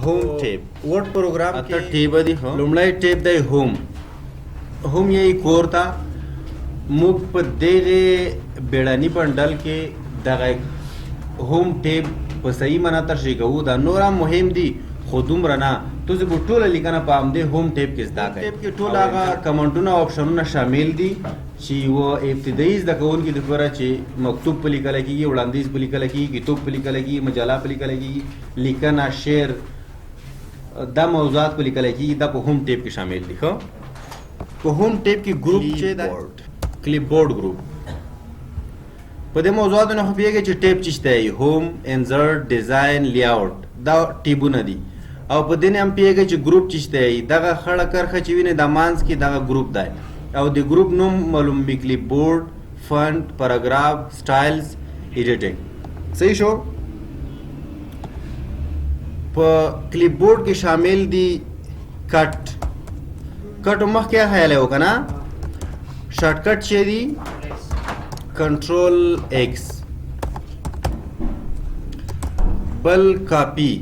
Home tape word programme आता टेप دی هو لومړی ټیپ دی هوم یې کور ته موږ په دغه بیړني بنډل کې دغه هوم ټیپ په صحیح معنا ترشی کوو دا نور هم مهم دي خو دومره نه تاسو به ټوله لیکنه په همدې هوم ټیپ کې زده کړئ ټیپ کې ټول هغه کمنټونه او اپشنونه شامل دي چې و ابتدایي زده کوونکي دپاره چې مکتوب په لیکل کېږي وړاندیز په لیکل کېږي کتاب په لیکل کېږي مجله په لیکل کېږي لیکنه شعر دا موضوعات په لیکل کېږي دا په هوم ټیپ کې شامل دي ښه په هوم ټیپ کې ګروپ چې دا کلیپ بورډ ګروپ په دې موضوعاتو نه خو پوهېږئ چې ټیپ څه دی هوم انزرټ ډیزاین لیاوټ دا ټیبونه دي او په دې نه هم پوهېږئ چې ګروپ څه دی دغه خړه کرښه چې وینئ دا منځ کې دغه ګروپ دی او د ګروپ نوم معلوم وي کلیپ بورډ فنټ پاراګراف سټایلز ایډیټینګ صحیح شو په کلیپ بورډ کې شامل دي کټ مخکې خیال یې وکړه شارټ کټ چې دي کنټرول ایکس بل کاپی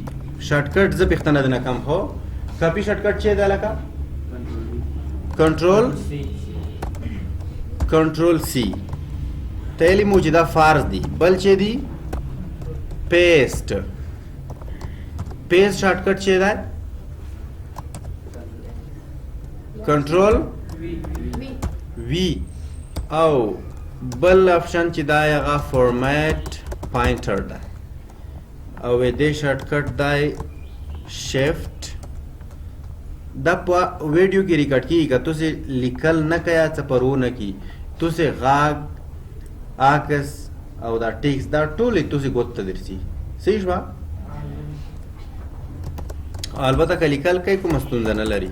شارټ کټ زه پښتنه نه کم خو کاپی شارټ کټ چې دی لکه کنټرول سی تیلی موجوده فارز دی بل چې دی پیسټ شارټ کټ چې دی کنټرول وی او بل آپشن چې دا هغه فورمیټ پاینټر ده او دې شارټ کټ دی شیفټ دا په ویډیو کې ریکارډ کیږي که تاسو لیکل نه کوئ څه پرو نه کی تاسو غاګ عکس او دا ټیکس دا ټول تاسو ګوته درسي صحیح شو البته که لیکل کوي کوم ستونزه نه لري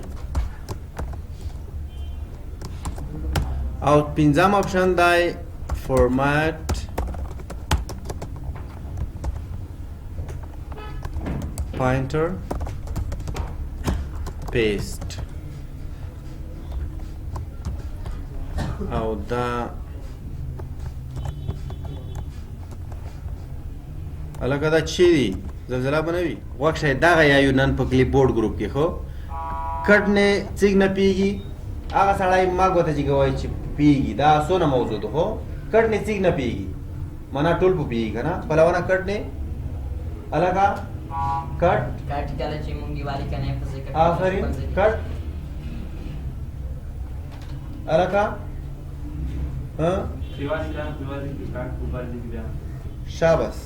او پنځم آپشن دی فورمیټ پاینټر پیسټ او دا الکه دا چی دی زلزله بنوي وخت شاید دغه یا یو نن په کلیپ بورډ ګروپ کې خو کټ نه څنګ نه پیږي هغه سړی ما ګوته چې کوي چې پیږي دا سونه موضوع ده خو کټ نه څنګ نه پیږي معنا ټول په پیږي کنه پلوانه کټ نه الکه کټ کله چې مونږ دیوالی کنه په ذکر آخرین کټ الکه ها دیوالی کټ اوپر دی بیا شاباس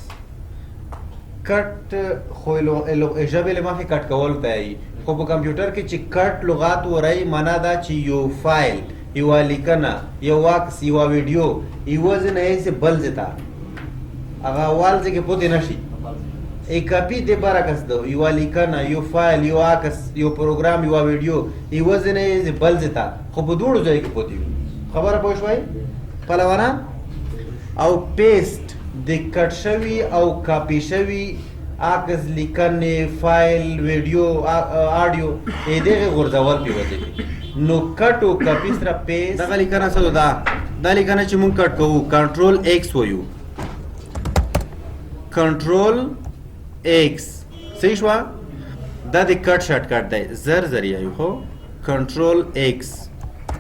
کټ خو ژبې له مخې کټ کول ته وایي خو په کمپیوټر کې چې کټ لغات ورایي معنا دا چې یو فایل یوه لیکنه یو عکس یوه ویډیو یوه ځای نه هسې بل ځای ته هغه اول ځای کې پوتې نه شي ای کاپي دې برعکس ده یوه لیکنه یو فایل یو عکس یو پروګرام یوه ویډیو یوه ځای نه هسې بل ځای ته خو په دواړو ځایو کې پوتې وي خبره پوه شوئ پلوانه او پیسټ د کټ شوي او کاپی شوي عکس لیکنې فایل ویډیو آډیو دغه غورځول پې وځي نو کټ او کاپی سره پیسټ دغه لیکنه څه ده دا لیکنه چې مونږ کټ کوو کنټرول ایکس وایو کنټرول ایکس صحیح شوه دا د کټ شارټ کټ دی زر یایو خو کنټرول ایکس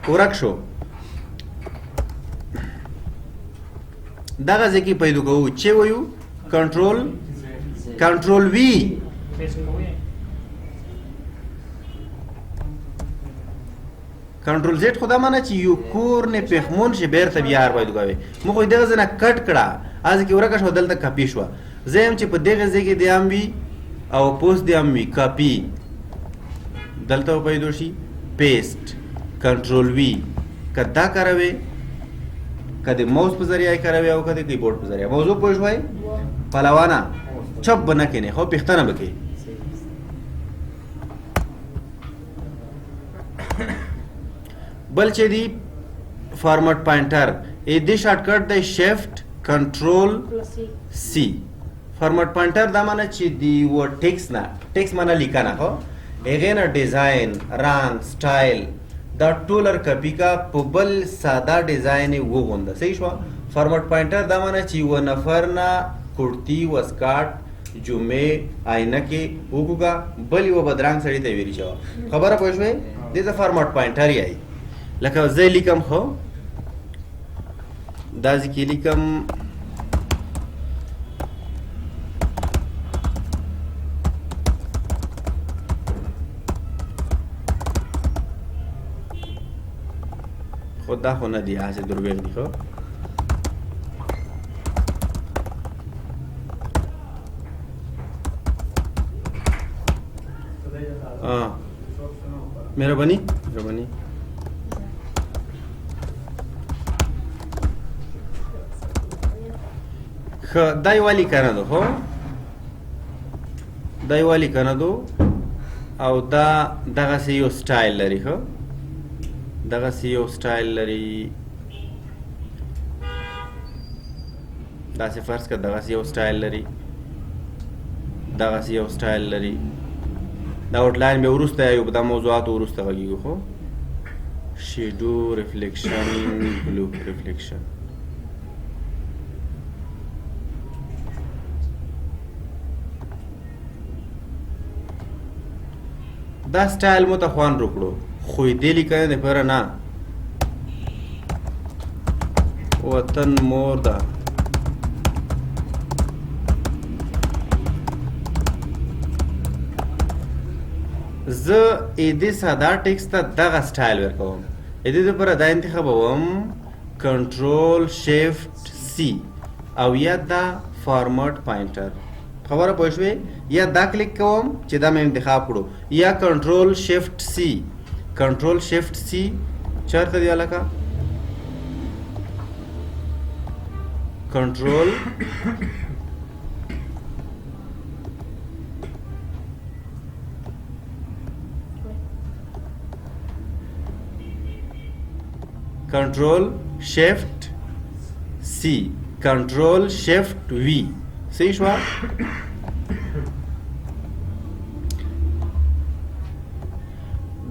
ورک شو دغه ځکه پیدا کوو چې وایو کنټرول وی کنټرول زیډ خدا معنی چې یو کور نه پخمون شي بیرته بیا پیدا کوي مو خو دغه ځنه کټ کړه از کی ورکه شو دلته کاپی شو زم چې په دغه ځکه دی ام وی او پوسټ دی ام وی کاپی دلته پیدا شي پیسټ کنټرول وی کدا کاروي کده ماوس په ذریعہ کاروي او کده کیبورډ په ذریعہ موضوع پوه شوي پهلوانا چپ بنه کینه خو پښتنه بکی بل چې دی فارمټ پاینټر ا دې شارټ کټ دی شیفټ کنټرول سی فارمټ پاینټر دا معنی چې دی و ټیکس معنی لیکنه هو هغه نه ډیزاین رنگ سټایل دا ټولر کپی کا په بل ساده ډیزاین وګونده صحیح شو فارمټ پاینټر دا معنی چې و نفر نه کورتی و سکارټ جمعې آینه کې وګوګه بل یو بدرنګ سړي ته ویل شو خبره پوه شوې دې ته فارمټ پوینټر یې لکه زه لیکم خو دا ځکه لیکم خو دا خو نه دی هسې دروغ دي خو مهرباني دا یو لیکنه ده خو دا یو لیکنه ده او دا دغسې یو سټایل لري خو دغسې یو سټایل لري داسې فرض کړه دغسې یو سټایل لري دغسې یو سټایل لري دا آوټلاین بیا وروسته یو دا موضوعاتو وروسته غږیږو خو شیډو ریفلیکشن بلو ریفلیکشن دا سټایل مو ته خوان روکړو خو دې لیکنه دپاره نه وطن مور ده زه دې ساده ټیکسټ ته دغه سټایل ورکوم دې دپاره دا انتخابوم کنټرول شیفټ سی او یا دا فارمټ پوینټر خبره پوه شوې یا دا کلیک کوم چې دا مې انتخاب کړو یا کنټرول شیفټ سی کنټرول شیفټ سی چېرته دی هلکه کنټرول کنټرول شیفټ سی کنټرول شیفټ وی صحیح شوه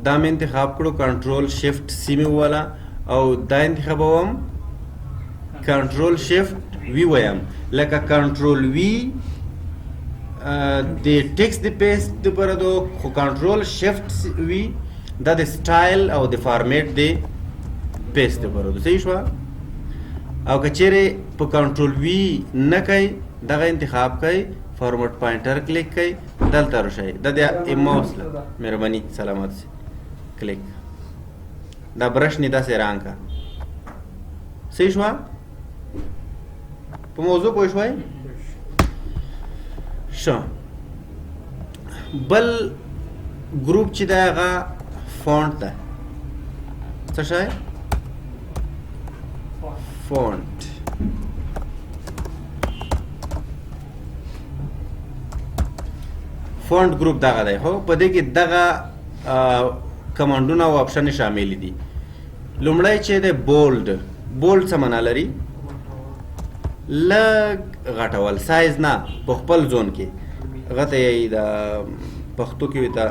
دا مې انتخاب کړو کنټرول شیفټ سی مې وواله او دا انتخابوم کنټرول شیفټ وی وایم لکه کنټرول وی د ټیکسټ د پیسټ دپاره دو خو کنټرول شیفټ وی دا د سټایل او د فارمیټ د پیسټ دپاره دو صحیح شوه او که چیرې په کنټرول وی نه کوي دغه انتخاب کوي فارمټ پوینټر کلیک کوي دلته راشئ دا د ماوس مهرباني سلامت سي کلیک دا برش نه داسې رنګ کا صحیح شوه په موضوع پوه شوئ ښه بل ګروپ چې دی هغه فونټ ده څه شی فونټ فونټ ګروپ دغه دی خو په دې کې دغه کمانډونه او آپشن شامل دي لومړی چې دی بولډ څه معنا لري لږ غټول سایز نه په خپل زون کې هغه ته یې د پښتو کې وي ته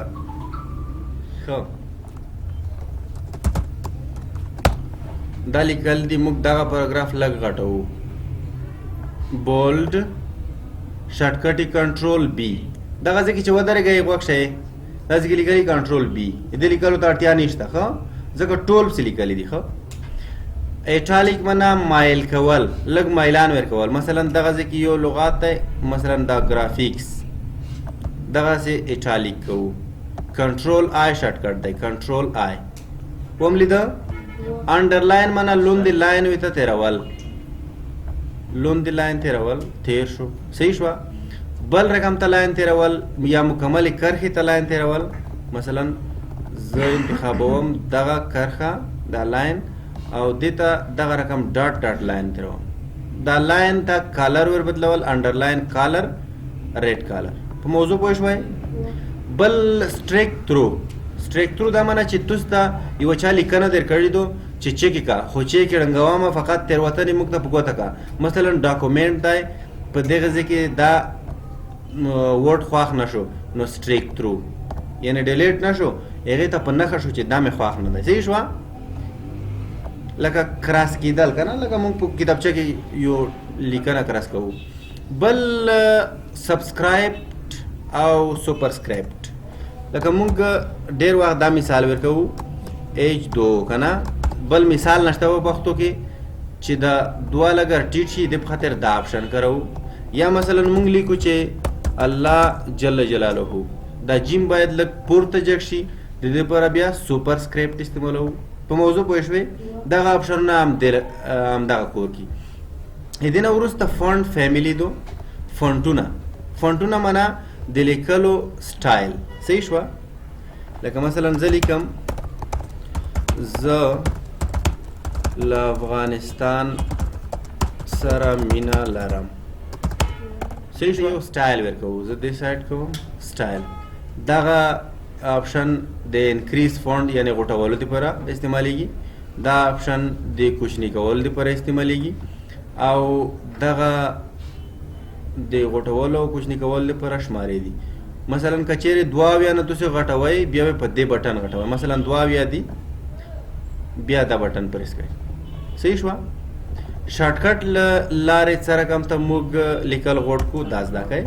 ښه دا لیکل دي موږ دغه پاراګراف لږ غټوو بولډ شارټکټ کنټرول بی دغه ځکه چې ودرېږئ غوږ شئ دا ځکه لیکلي کنټرول بی دې لیکلو ته اړتیا نشته ښه ځکه ټول څه لیکلي دي ښه ایټالیک معنا مایل کول لږ مایلان ورکول مثلا دغه ځکه یو لغات دی مثلا دا ګرافیکس دغسې ایټالیک کوو کنټرول آی شارټکټ دی کنټرول آی وم لیده انډرلاین معنا لوندې لاین وي ته تېرول لوندې لاین تېرول تېر شو صحیح شوه بل رقم ته لاین تېرول یا مکملې کرښې ته لاین تېرول مثلا زه انتخابوم دغه کرښه دا لاین او دې ته دغه رقم ډاټ ډاټ لاین تېروم دا لاین ته کالر ور بدلول انډرلاین کالر ریډ کالر په موضوع پوه شوئ بل سټریک تھرو دا معنا چې تاسو ته یوه چا لیکنه در کړې دو چې چیک کا خو چیک رنګوامه فقط تېروتنې موږ ته په ګوته کا مثلا ډاکومنټ دی په دغه ځای کې دا ورډ خواښ نه شو نو سټریک تھرو یعنې ډیلیټ نه شو هغې ته په نښه شو چې دا مې خواښ نه دی صحیح شوه لکه کراس کېدل که نه لکه موږ په کتابچه کې یو لیکنه کراس کوو بل سبسکرایبډ او سوپرسکرایبډ لکه موږ ډیر وخت دا مثال ورکوو H2 کنه بل مثال نشته په پښتو کې چې دا دوه لګر ټیټ شي د خاطر دا آپشن کرو یا مثلا موږ لیکو چې الله جل جلاله دا جیم باید لږ پورته جګ شي د دې لپاره بیا سوپرسکرایبډ استعمالو په موضوع پوه شوې دغه آپشنونه هم دغه کور کې دینه وروسته فونټ فیملی دو فونټونه معنا د لیکلو سټایل صحیح شوه لکه مثلا زه لیکم زه له افغانستان سره مینه لرم صحیح شو یو سټایل ورکوو زه ډیسایډ کوم سټایل دغه آپشن د انکریز فونټ یعنی غټولو لپاره استعمالیږي دا آپشن د کوچني کولو لپاره استعمالیږي او دغه د غټولو او کوچني کولو لپاره شمارې دي مثلا کچېرې دوه اویا نه تاسو غټوئ بیا په دې بټن غټوئ مثلا دوه اویا دي بیا دا بټن پریس کړئ صحیح شوه شارټکټ لارې سره کوم ته موږ لیکل غوټ کو دا زده کړئ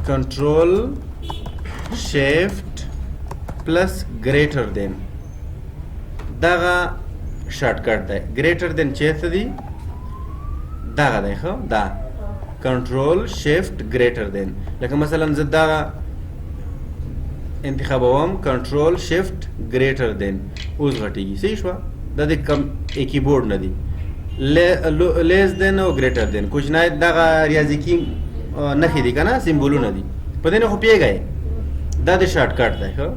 کنټرول شیفټ پلس ګریټر دین دغه شارټکټ دی ګریټر دین چیرته دی دغه دی خو دا کنټرول شیفټ ګریټر دین لکه مثلا زه دغه انتخابوم کنټرول شیفټ ګریټر دین اوس غټیږي صحیح شوه دا د کم کیبورډ نه دی لیس دین او ګریټر دین کوچنی دغه ریاضیکي نښې دي که نه سمبولونه دي په دې نه خو پوهېږئ دا د شارټکټ دی ښه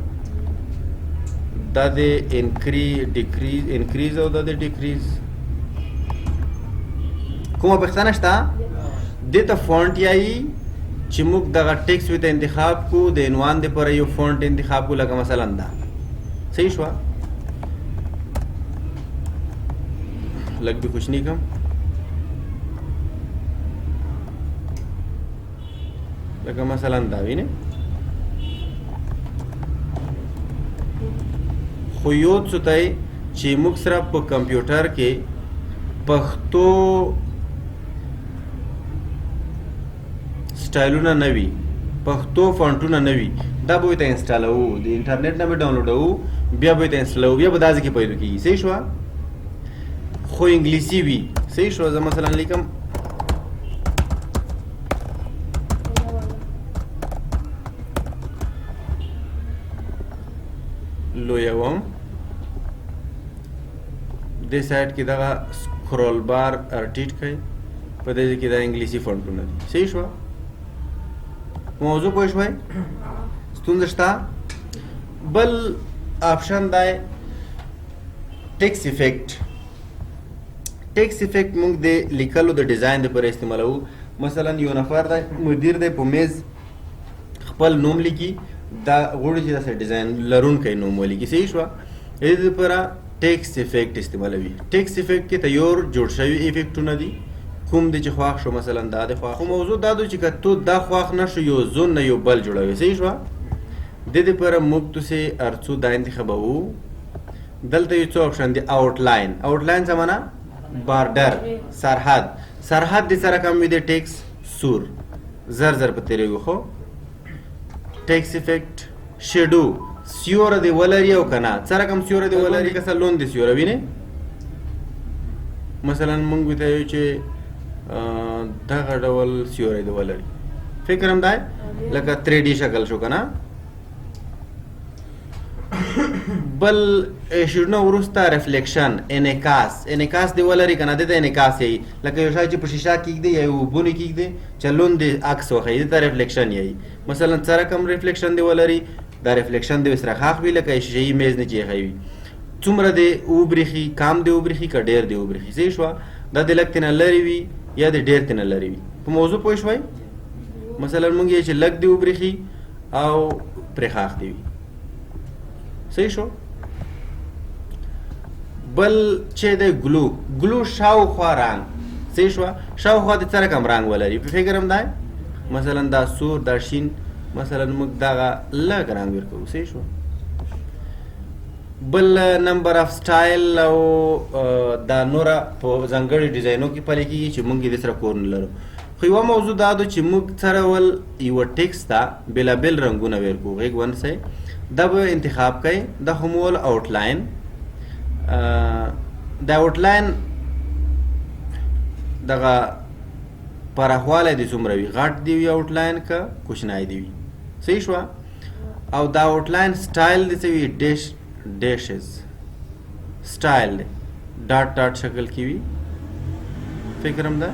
دا د انکریز او دا د ډیکریز کومه پوښتنه شته دې ته فونټ یایي چې موږ دغه ټیکس ورته انتخاب کو د عنوان دپاره یو فونټ انتخاب کو لکه مثلا دا صحیح شوه لږ به کوچني کړم لکه مثلا دا وینې خو یو څه ته چې موږ سره په کمپیوټر کې پښتو سټایلونه نه وي پښتو فونټونه نه وي دا به ورته انسټالوو د انټرنیټ نه به ډاونلوډوو بیا به ورته انسټالوو بیا به دا ځکه پیدا کېږي صحیح شوه خو انګلیسي وي صحیح شوه زه مثلا لیکم لویوم دې سایډ کې دغه سکرول بار ټیټ کړئ په دې کې دا انګلیسي فونټونه دي صحیح شوه موضوع پوه شوئ ستونزه شته بل آپشن دی ټیکس افیکټ ټیکس افیکټ موږ د لیکلو د ډیزاین لپاره استعمالوو مثلا یو نفر دی مدیر دی په میز خپل نوم لیکي دا غواړي چې داسې ډیزاین لرونکی نوم ولیکي صحیح شوه د دې لپاره ټیکس افیکټ استعمالوي ټیکس افیکټ کې تیار جوړ شوي افیکټونه دي کوم دی چې خواښ شو مثلا دا د خواښ خو موضوع دا دی چې که تو دا خواښ نه شو یو زون نه یو بل جوړوي صحیح شوه د دې لپاره موږ تاسې هر څو دا انتخابوو دلته یو څو آپشن دی آوټلاین څه معنا بارډر سرحد دې سره کم وي د ټیکس سور زر په تېرېږو خو ټیکس افیکټ شیډو سیوره دی ولري او که نه څه رقم سیوره دی ولري که څه لوندې سیوره وینې مثلا موږ ورته یو چې دغه ډول سیوری دی ولري فکر هم دی لکه 3D شکل شو که نه بل شیډونه وروسته ریفلیکشن انعکاس دی ولري که نه دې ته انعکاس یایي لکه یو شی چې په شیشه کېږدي یا یو اوبو نه کېږدي چې لوندې عکس وښیي دې ته ریفلیکشن یایي مثلا څه رقم ریفلیکشن دی ولري دا ریفلیکشن دی سره ښاخ وي لکه شیشهیي میز نه چې ایښی وي څومره دی وبرېښي کام دی وبرېښي که ډېر دی وبرېښي صحیح شوه دا د لږ تېنه لرې وي یا د ډېر تېنه لرې وي په موضوع پوه شوئ مثلا موږ یې چې لږ دی وبرېښي او پرې ښاخ دی وي صحیح شو بل چې دی ګلو شاوخوا رنګ صحیح شوه شاوخوا د څه رقم رنګ ولري په فکر هم دی مثلا دا سور دا شین مثلا موږ دغه لږ رنګ ورکوو صحیح شوه بل نمبر اف سټایل او دا نوره په ځانګړي ډیزاینو کې پلی کېږي چې موږ یې د سره کور نه لرو. خو یوه موضوع دا ده چې موږ څه ډول یوه ټیکس ته بېلابېل رنګونه ویل کوو. غېږ ونیسئ، دا به انتخاب کوئ. دا خو مو ول آوټلاین. دا آوټلاین دغه پراخوالی دې څومره وي، غټ دې وي آوټلاین که کوچنی دې وي. صحیح شوه. او دا آوټلاین سټایل دې څه وي، ډیشز سټایل دی، ډاټ ډاټ شکل کې وي. فکر هم ده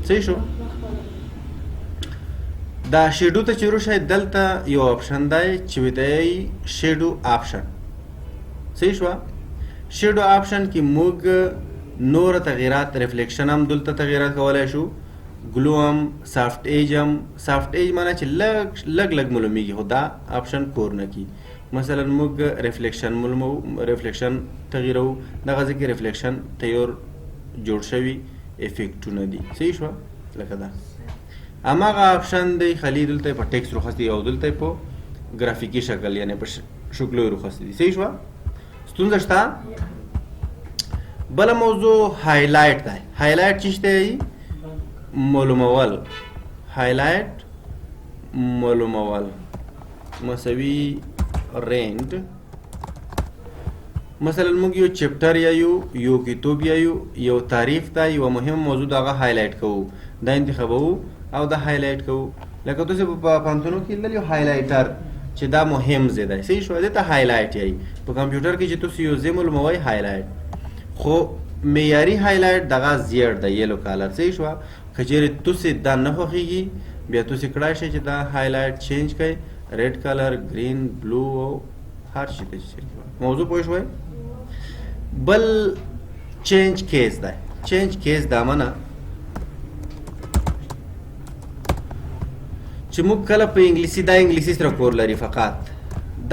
صحیح شو. دا شیډو ته چې ورشئ دلته یو آپشن دی چې ویی شیډو آپشن. صحیح شوه. شیډو آپشن کې موږ نور تغییرات ریفلیکشن هم دلته تغییرات کولی شو، ګلو هم، سافټ ایج هم. سافټ ایج معنی چې لږ لږ معلومیږي خو دا آپشن کور نه کي. مثلا موږ ریفلیکشن معلومو، ریفلیکشن تغییرو. دغه ځای کې ریفلیکشن تیور جوړ شوي افیکټونه دي. صحیح شوه. لکه دا هماغه آپشن دی، خالي دلته په ټیکس رخصتي او دلته په ګرافیکي شکل یعنې په شکلو رخصتي دي. صحیح شوه. ستونزه شته. بله موضوع هایلایټ دی. هایلایټ چې دی معلومول، هایلایټ معلومول مساوي رینډ. مثلا موږ یو چپټر یا یو کتاب یا یو تعریف ته یوه مهم موضوع د هغه هایلایټ کوو، دا انتخابوو او دا هایلایټ کوو. لکه تاسې په پوهنتونو کې لیدل یو هایلایټر چې دا مهم ځای دی. صحیح شوه. دې ته هایلایټ یایي. په کمپیوټر کې چې تاسې یو ځای معلوموئ هایلایټ. خو معیاري هایلایټ دغه زیړ دی، یلو کالر. صحیح شوه. که چیرې تاسې دا نه خوښېږي بیا تاسې کړای شئ چې دا هایلایټ چینج کړئ، ریډ کلر، گرین، بلو او هر شي ته چې موضوع پوه شوئ. بل چینج کیس دی. چینج کیس دا منه چې موږ کله په انګلیسي، دا انګلیسي سره کور لري فقط،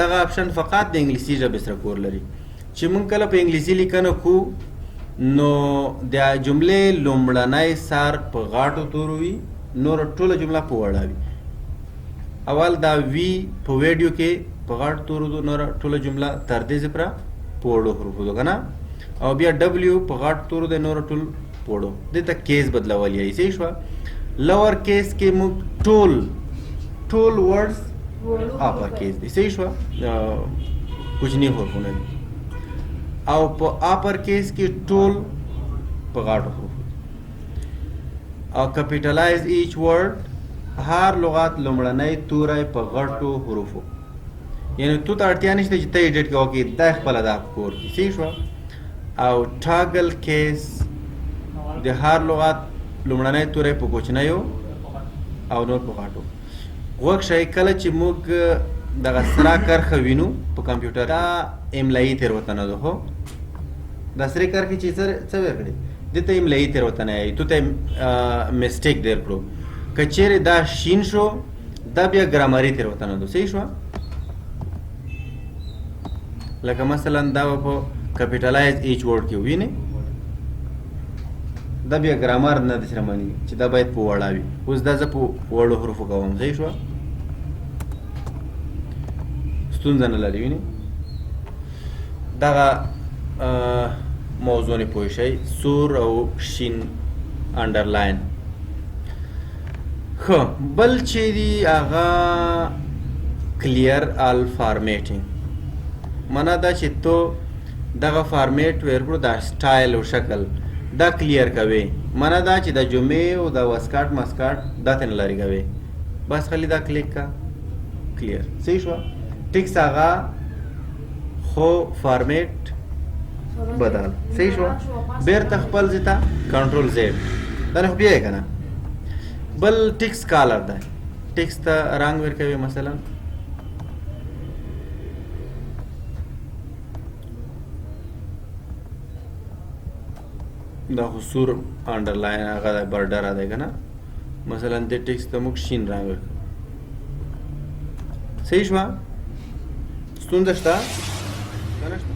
دغه آپشن فقط د انګلیسي ژبې سره کور لري. چې موږ کله په انګلیسي لیکنه کوو نو د جملې لومړنی سر په غاټو تورو وي، نور ټوله جمله په وړه وي. اول دا وی په ویډیو کې په غاټو تورو دو، نور ټوله جمله تر دې ځای پوره په وړو حروفو ده که نه. او بیا ډبلیو په غاټو تورو دی، نور ټول په وړو. دې ته کیس بدلول یایي. صحیح شوه. لور کیس کې موږ ټول ورډز اپر کیس دي. صحیح شوه. کوچني حروفونه دي. او په اپر کیس کې ټول په غاټو حروفو دي. او کپیټلایز ایچ ورډ، هر لغات لومړنی توری په غټو حروفو. یعنی تو ته اړتیا نشته چې ته ایډیټ کوه کې دا خپله دا په کور کې. صحیح شوه. او ټاګل کیس د هر لغات لومړنی توری په کوچنیو او نور په غټو. غوږ شئ کله چې موږ دغه سره کرښه وینو په کمپیوټر، دا املایي تېروتنه ده. خو دا سرې کرښې چې څه وکړې دې ته املایي تېروتنه یایي. تو ته مسټیک در کړو. که چیرې دا شین شو دا بیا ګرامري تېروتنه ده. صحیح شوه. لکه مثلا دا په کپیټلایز ایچ ورډ کې وینئ، دا بیا ګرامر نه درسره معنی چې دا باید په وړه وي. اوس دا زه په وړو حروفو کوم. صحیح شوه. ستونزه نه لري. وینئ دغه موضوع نه پوه شئ. سور او شین انډرلاین. ښه بل چې دی هغه کلیر آل فارمیټینګ. معنا دا چې تو دغه فارمیټ ورکړو، دا سټایل او شکل دا کلیر کوي. معنا دا چې د جمعې او د واسکاټ ماسکاټ دا ته نه لرې کوي. بس خالي دا کلیک کا کلیر. صحیح شوه. ټیکس هغه خو فارمیټ بدل. صحیح شوه. بیرته خپل ځای ته کنټرول زیډ دا نه خو بیا یې که نه. بل ټیکس کالر دی. ټیکس ته رنګ ورکوي. مثلا دا خو سور انډرلاین هغه دی، برډر دی که نه. مثلا دې ټیکس ته موږ شین رنګ ورکوو. صحیح شوه. ستونزه شته که نه شته؟